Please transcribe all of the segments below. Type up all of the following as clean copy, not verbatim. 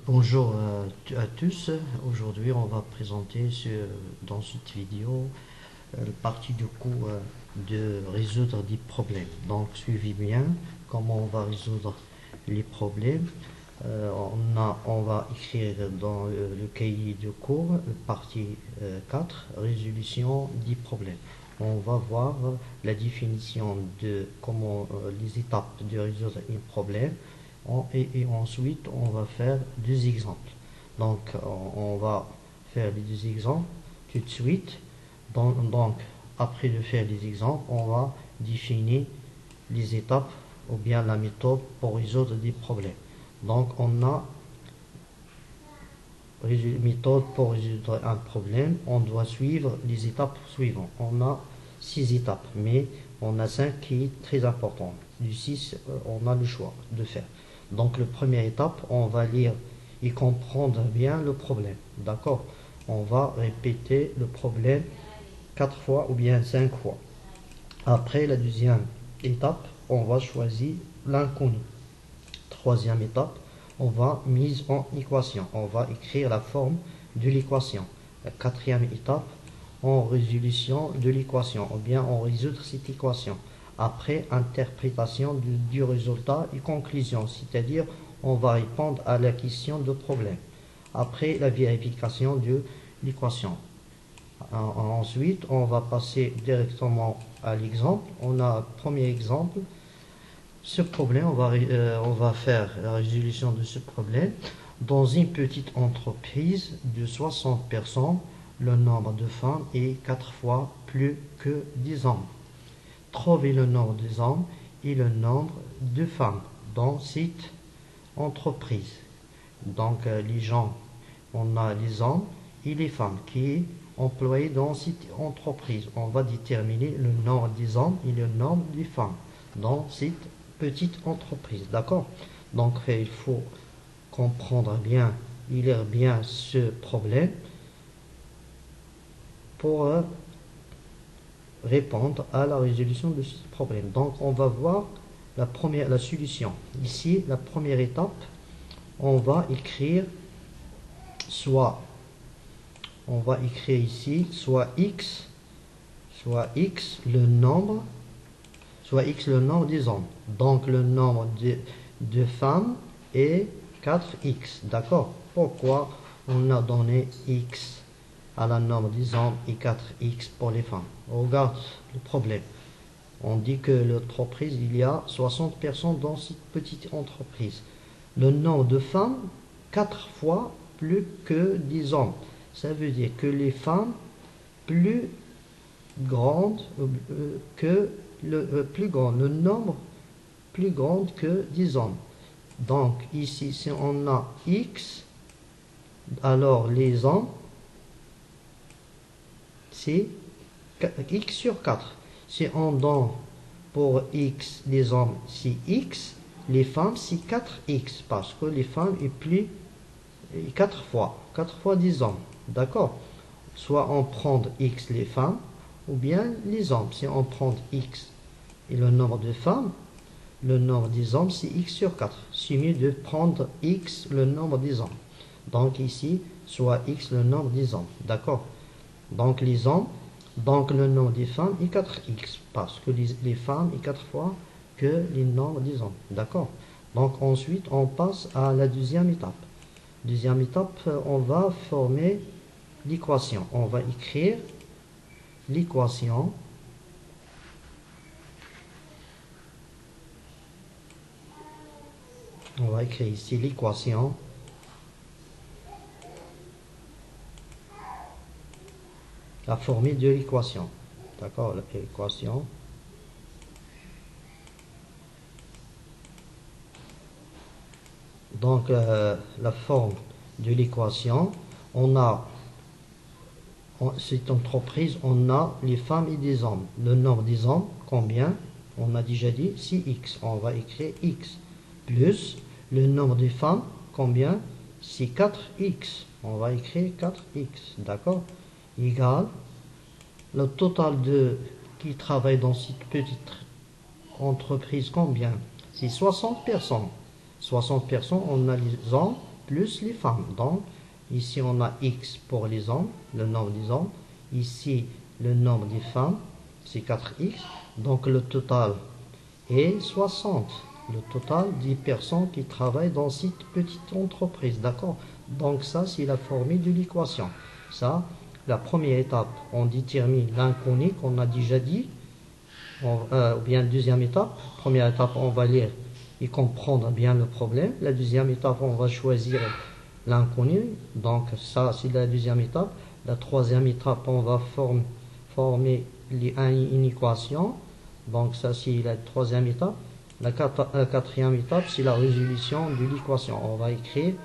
Bonjour à tous. Aujourd'hui, on va présenter dans cette vidéo la partie du coup de résoudre des problèmes. Donc, suivez bien comment on va résoudre les problèmes. On va écrire dans le cahier de cours, partie 4, résolution des problèmes. On va voir la définition de comment les étapes de résoudre un problème et ensuite on va faire deux exemples. Donc on va faire les deux exemples tout de suite. Donc après de faire les exemples, on va définir les étapes ou bien la méthode pour résoudre des problèmes. Donc on a méthode pour résoudre un problème, on doit suivre les étapes suivantes. On a 6 étapes, mais on a 5 qui est très important. Du 6, on a le choix de faire. Donc la première étape, on va lire et comprendre bien le problème. D'accord? On va répéter le problème 4 fois ou bien 5 fois. Après la deuxième étape, on va choisir l'inconnu. Troisième étape, on va mise en équation. On va écrire la forme de l'équation. La quatrième étape, en résolution de l'équation, ou bien on résoudre cette équation. Après, interprétation du résultat et conclusion, c'est-à-dire on va répondre à la question de problème. Après, la vérification de l'équation. Ensuite, on va passer directement à l'exemple. On a un premier exemple. Ce problème, on va faire la résolution de ce problème. Dans une petite entreprise de 60 personnes, le nombre de femmes est 4 fois plus que 10 hommes. Trouvez le nombre des hommes et le nombre de femmes dans cette entreprise. Donc les gens, on a les hommes et les femmes qui sont employés dans cette entreprise. On va déterminer le nombre des hommes et le nombre des femmes dans cette petite entreprise. D'accord? Donc il faut comprendre bien, lire bien ce problème pour répondre à la résolution de ce problème. Donc on va voir la solution. Ici, la première étape, on va écrire ici soit x le nombre, soit x le nombre des hommes. Donc le nombre de femmes est 4x. D'accord? Pourquoi on a donné x à la nombre des hommes et 4x pour les femmes? On regarde le problème. On dit que l'entreprise, il y a 60 personnes dans cette petite entreprise. Le nombre de femmes, 4 fois plus que 10 hommes. Ça veut dire que les femmes plus grandes que le nombre plus grand que 10 hommes. Donc ici, si on a x, alors les hommes, c'est x sur 4. Si on donne pour x, les hommes, c'est x, les femmes, c'est 4x, parce que les femmes est plus 4 fois 10 hommes. D'accord? Soit on prend x les femmes, ou bien les hommes. Si on prend x et le nombre de femmes, le nombre des hommes, c'est x sur 4. C'est mieux de prendre x le nombre des hommes. Donc ici, soit x le nombre des hommes. D'accord? Donc les hommes, donc le nombre des femmes est 4x. Parce que les femmes est 4 fois que les nombres des hommes. D'accord? Donc ensuite, on passe à la deuxième étape. Deuxième étape, on va former l'équation. On va écrire l'équation. On va écrire ici l'équation. La formule de l'équation. D'accord? L'équation. Donc, la forme de l'équation, on a, cette entreprise, on a les femmes et des hommes. Le nombre des hommes, combien? On a déjà dit, c'est x. On va écrire x. Plus le nombre des femmes, combien? C'est 4x. On va écrire 4x. D'accord? Égal le total de qui travaille dans cette petite entreprise, combien? C'est 60 personnes. 60 personnes, on a les hommes plus les femmes. Donc, ici, on a X pour les hommes, le nombre des hommes. Ici, le nombre des femmes, c'est 4X. Donc, le total est 60. Le total des personnes qui travaillent dans cette petite entreprise. D'accord? Donc, ça, c'est la formule de l'équation. Ça, la première étape, on détermine l'inconnu qu'on a déjà dit. Ou bien deuxième étape. Première étape, on va lire et comprendre bien le problème. La deuxième étape, on va choisir l'inconnu. Donc, ça, c'est la deuxième étape. La troisième étape, on va former une équation. Donc, ça, c'est la troisième étape. La quatrième étape, c'est la résolution de l'équation. On va écrire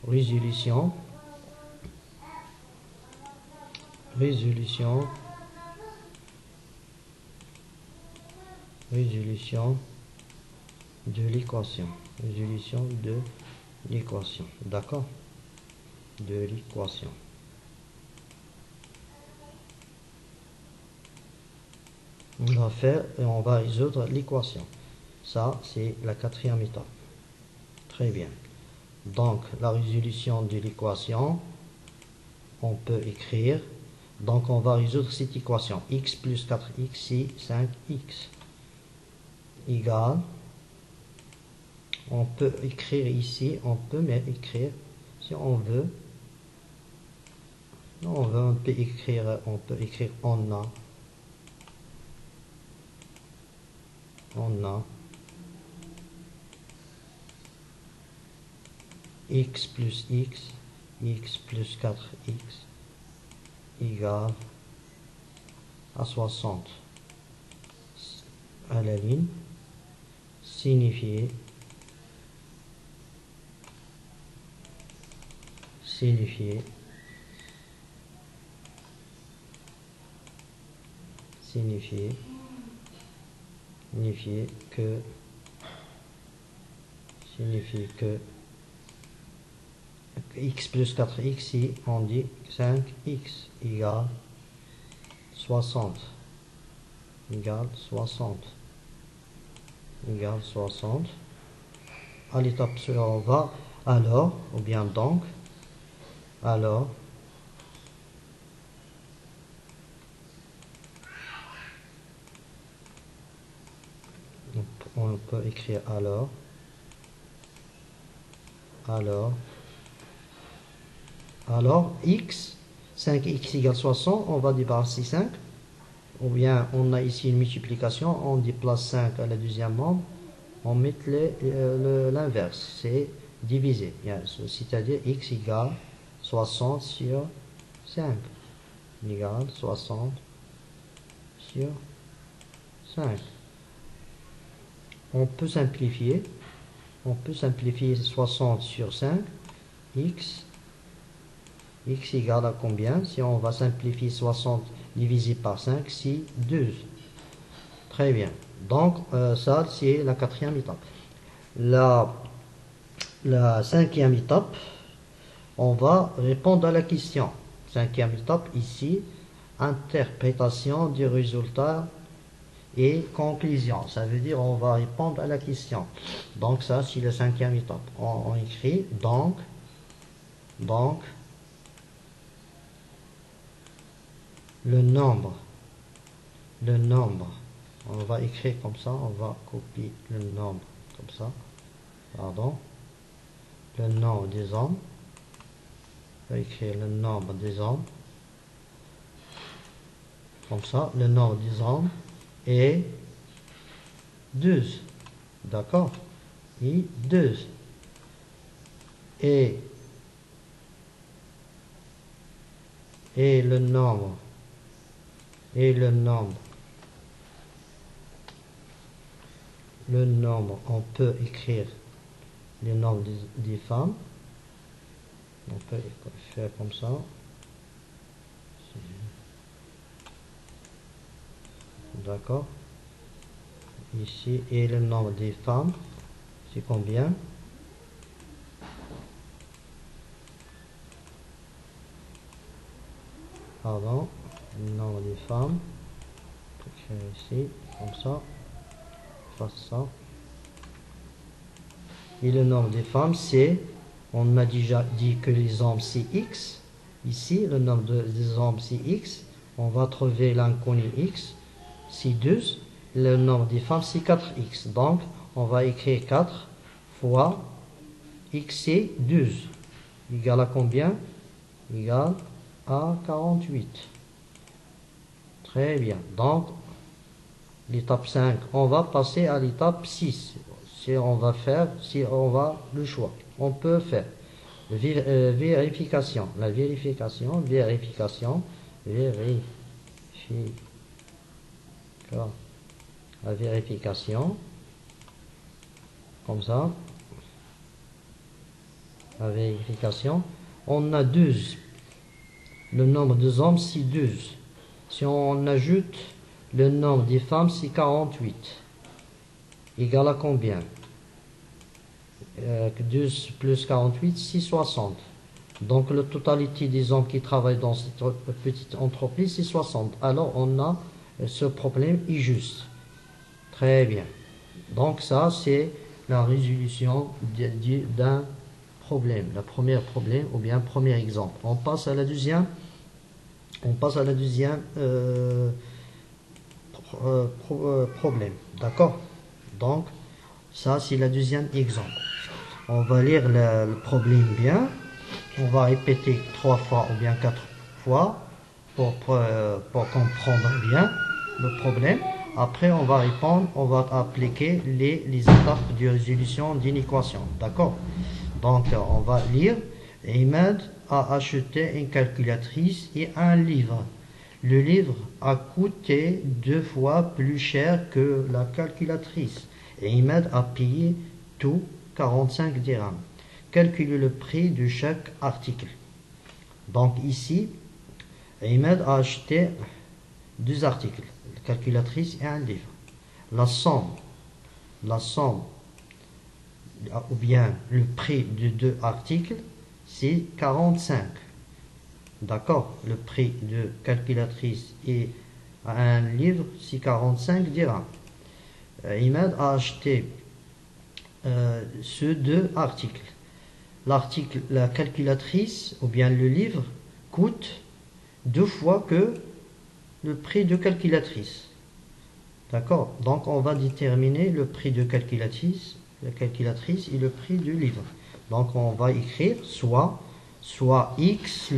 résolution de l'équation. Résolution de l'équation. D'accord? De l'équation. On va faire et on va résoudre l'équation. Ça, c'est la quatrième étape. Très bien. Donc, la résolution de l'équation, on peut écrire. Donc, on va résoudre cette équation. X plus 4x, c'est 5x. Égale. On peut écrire ici, on peut même écrire, si on veut. On peut écrire on a x plus 4x égale à 60 à la ligne, signifier que x plus 4x, si on dit 5x égale 60 à l'étape suivante. On va alors, ou bien donc, alors on peut écrire alors 5x égale 60, on va débarrasser 5, ou bien on a ici une multiplication, on déplace 5 à la deuxième membre, on met l'inverse, c'est diviser, c'est-à-dire x égale 60 sur 5, égale 60 sur 5. On peut simplifier 60 sur 5, x égale à combien? Si on va simplifier 60 divisé par 5, c'est 12. Très bien. Donc, ça, c'est la quatrième étape. La cinquième étape, on va répondre à la question. Cinquième étape, ici, interprétation du résultat et conclusion. Ça veut dire on va répondre à la question. Donc, ça, c'est la cinquième étape. On écrit donc, le nombre, on va écrire comme ça, on va copier le nombre comme ça, le nombre des hommes, on va écrire le nombre des hommes, comme ça, le nombre des hommes est 12, d'accord, et 12, et le nombre, on peut écrire le nombre des femmes, on peut faire comme ça, d'accord, ici, et le nombre des femmes, c'est combien? Pardon, le nombre des femmes, ici, comme ça, fasse ça. Et le nombre des femmes, c'est On a déjà dit que l'exemple c'est x. Ici, le nombre des hommes c'est x. On va trouver l'inconnu x, c'est 12. Le nombre des femmes c'est 4x. Donc, on va écrire 4 fois x c'est 12. Égal à combien? Égal à 48. Très bien. Donc, l'étape 5, on va passer à l'étape 6. Si on va le choix. On peut faire vérification. La vérification. La vérification. Comme ça. La vérification. On a 12. Le nombre des hommes, c'est 12. Si on ajoute le nombre des femmes, c'est 48. Égal à combien? 12 plus 48, c'est 60. Donc, la totalité des hommes qui travaillent dans cette petite entreprise, c'est 60. Alors, on a ce problème est juste. Très bien. Donc, ça, c'est la résolution d'un problème. Le premier problème, ou bien premier exemple. On passe à la deuxième. Problème. D'accord? Donc, ça, c'est le deuxième exemple. On va lire le problème bien. On va répéter 3 fois ou bien 4 fois pour comprendre bien le problème. Après, on va répondre, on va appliquer les étapes de résolution d'une équation. D'accord? Donc, on va lire. Ahmed a acheté une calculatrice et un livre. Le livre a coûté 2 fois plus cher que la calculatrice. Ahmed a payé tout 45 dirhams. Calculez le prix de chaque article. Donc ici, Ahmed a acheté 2 articles, une calculatrice et un livre. La somme, ou bien le prix de 2 articles, c'est 45. D'accord? Le prix de calculatrice et un livre, c'est 45 dirhams. Ahmed a acheté ces 2 articles. La calculatrice ou bien le livre coûte 2 fois que le prix de calculatrice. D'accord? Donc on va déterminer le prix de calculatrice et le prix du livre. Donc on va écrire soit x,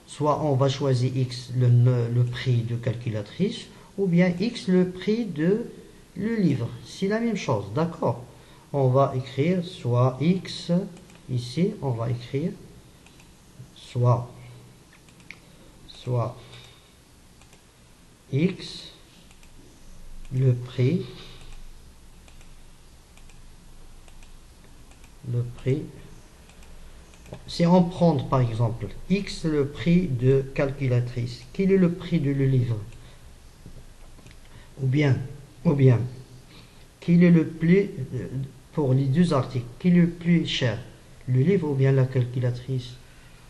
soit on va choisir x le prix de calculatrice, ou bien x le prix de le livre. C'est la même chose, d'accord? On va écrire soit x, ici on va écrire soit x le prix si on prend par exemple x le prix de calculatrice, quel est le prix de le livre? Ou bien quel est le plus pour les 2 articles, quel est le plus cher, le livre ou bien la calculatrice?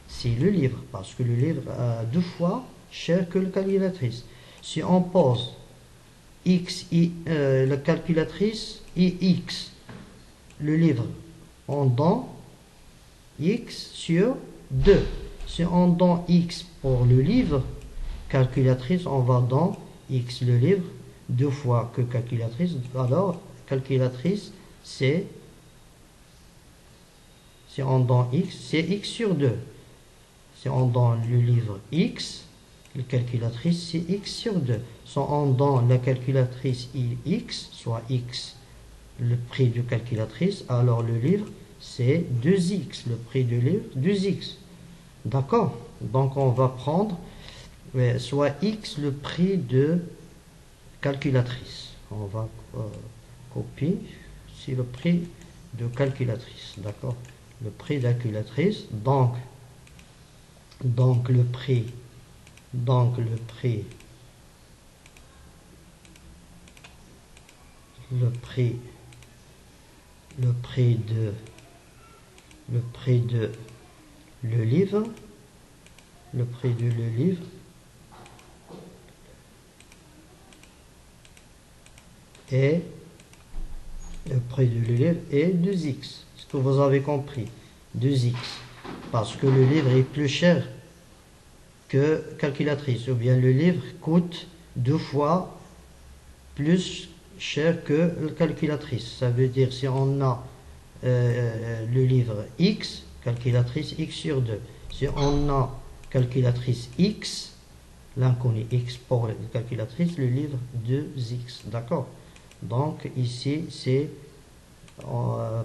C'est le livre, parce que le livre a 2 fois cher que la calculatrice. Si on pose x et la calculatrice et x, le livre, on donne x sur 2. Si on donne x pour le livre, calculatrice, on va donner x le livre 2 fois que calculatrice. Alors, calculatrice, si on donne x, c'est x sur 2. Si on donne le livre x, la calculatrice, c'est x sur 2. Si on donne la calculatrice x, soit x, le prix de calculatrice, alors le livre, c'est 2x. Le prix du livre, 2x. D'accord? Donc, on va prendre soit x, le prix de calculatrice. On va copier, c'est le prix de calculatrice. D'accord? Le prix de calculatrice. Donc le prix de le livre, et le prix de le livre est 2x. que vous avez compris. 2x. Parce que le livre est plus cher que calculatrice. Ou bien le livre coûte 2 fois plus cher que la calculatrice. Ça veut dire si on a le livre X, calculatrice X sur 2. Si on a calculatrice X, l'inconnu X pour la calculatrice, le livre 2X. D'accord? Donc ici, c'est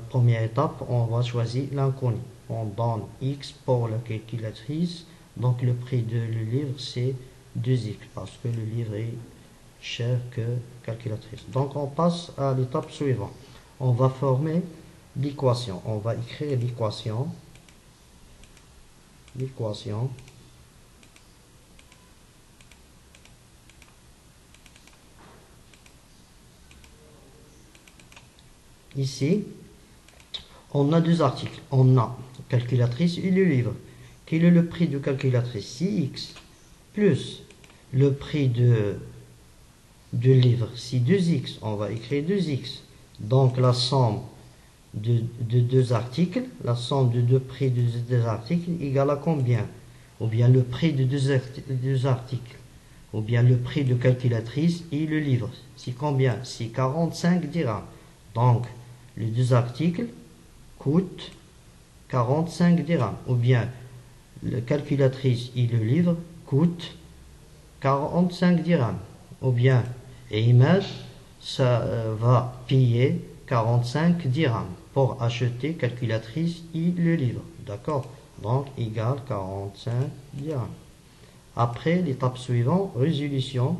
première étape, on va choisir l'inconnu. On donne X pour la calculatrice. Donc le prix de le livre, c'est 2X parce que le livre est cher que calculatrice. Donc on passe à l'étape suivante. On va former l'équation. On va écrire l'équation. L'équation. Ici, on a deux articles. On a calculatrice et le livre. Quel est le prix de calculatrice? 6x plus le prix de livre, c'est 2x. On va écrire 2x. Donc la somme de deux articles, la somme de deux prix de deux articles égale à combien? Ou bien le prix de deux articles, ou bien le prix de calculatrice et le livre. C'est combien? C'est 45 dirhams. Donc les deux articles coûtent 45 dirhams. Ou bien la calculatrice et le livre coûtent 45 dirhams. Ou bien Image, ça va payer 45 dirhams pour acheter calculatrice et le livre. D'accord? Donc, égale 45 dirhams. Après, l'étape suivante, résolution.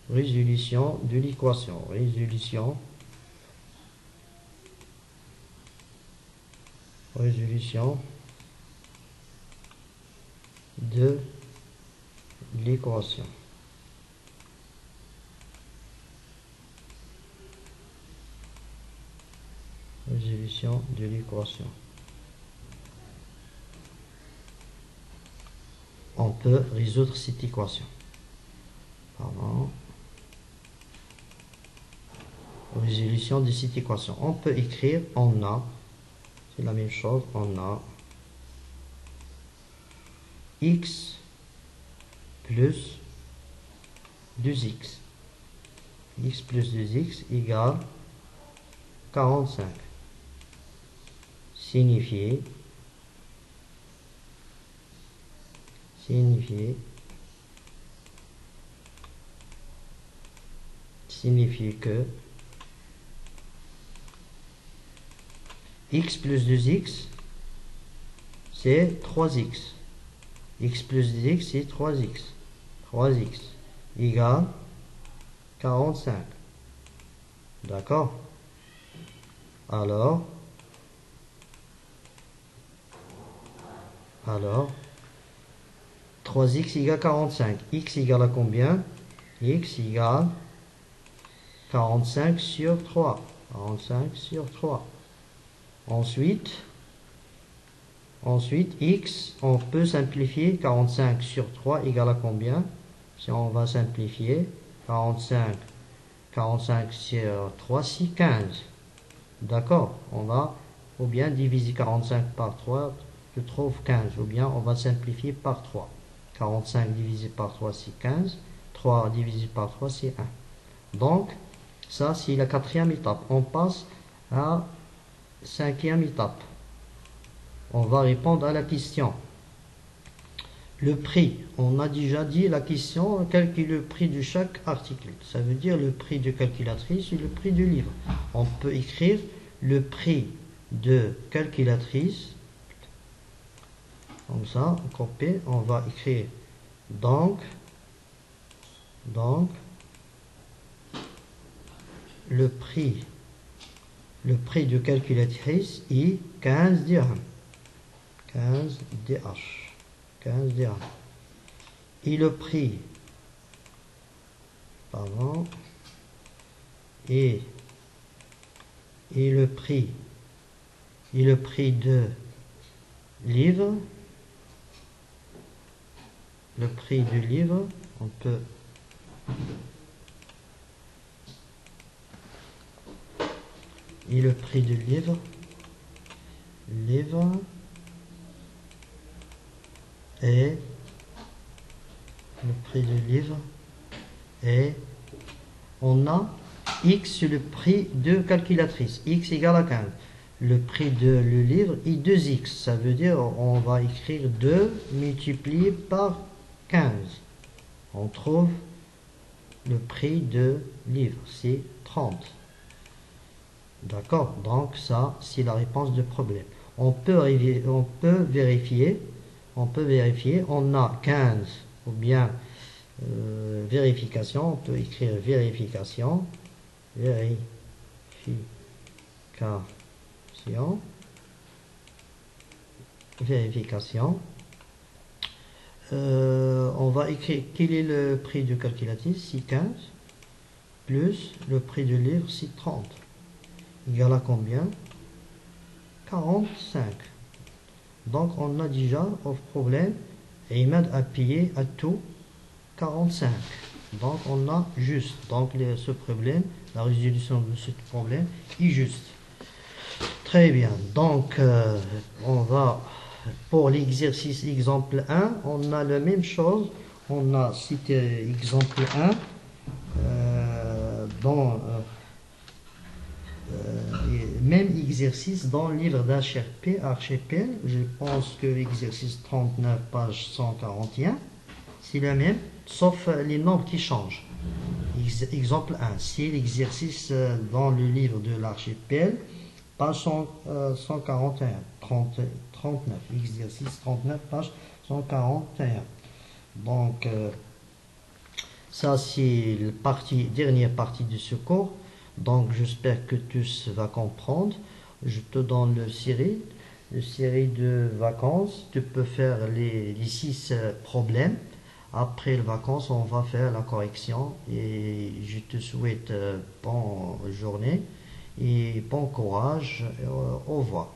Résolution de l'équation. Résolution de l'équation. Résolution de l'équation. On peut résoudre cette équation. Pardon. Résolution de cette équation. On peut écrire, on a, c'est la même chose, on a x plus 2x. X plus 2x égale 45. Signifier que x plus 2x c'est 3x. X plus 2x c'est 3x. 3x égale 45. D'accord? Alors 3x égale 45. X égale à combien? X égale 45 sur 3. 45 sur 3. Ensuite, x, on peut simplifier. 45 sur 3 égale à combien? Si on va simplifier, 45 sur 3, c'est 15. D'accord? On va ou bien diviser 45 par 3, je trouve 15. Ou bien on va simplifier par 3. 45 divisé par 3, c'est 15. 3 divisé par 3, c'est 1. Donc, ça, c'est la quatrième étape. On passe à cinquième étape. On va répondre à la question. Le prix, on a déjà dit la question, quel est le prix de chaque article. Ça veut dire le prix de calculatrice et le prix du livre. On peut écrire le prix de calculatrice. Comme ça, on copie, on va écrire donc le prix de calculatrice est 15 dirhams. 15 dirhams. Et le prix, pardon, et le prix de livre, le prix du livre, on peut et le prix du livre livre et le prix du livre et on a X sur le prix de calculatrice. X égale à 15. Le prix de le livre est 2X. Ça veut dire on va écrire 2 multiplié par 15. On trouve le prix de livre. C'est 30. D'accord? Donc ça, c'est la réponse du problème. On peut vérifier. On a 15 ou bien vérification. On peut écrire vérification. Vérification. On va écrire quel est le prix de calculatrice, c'est 15, plus le prix du livre, c'est 30. Égal à combien? 45. Donc on a déjà au problème, et il m'aide à payer à tout 45. Donc on a juste. Donc ce problème, la résolution de ce problème est juste. Très bien. Donc on va pour l'exercice exemple 1, on a la même chose. On a cité exemple 1 dans même exercice dans le livre d'Archipel. Je pense que l'exercice 39, page 141, c'est le même, sauf les nombres qui changent. Exemple 1, c'est l'exercice dans le livre de l'Archipel, page 141, 39, exercice 39, page 141. Donc, ça c'est la dernière partie de ce cours. Donc, j'espère que tous va comprendre. Je te donne le série de vacances. Tu peux faire les 6 problèmes. Après les vacances, on va faire la correction. Et je te souhaite bonne journée et bon courage. Au revoir.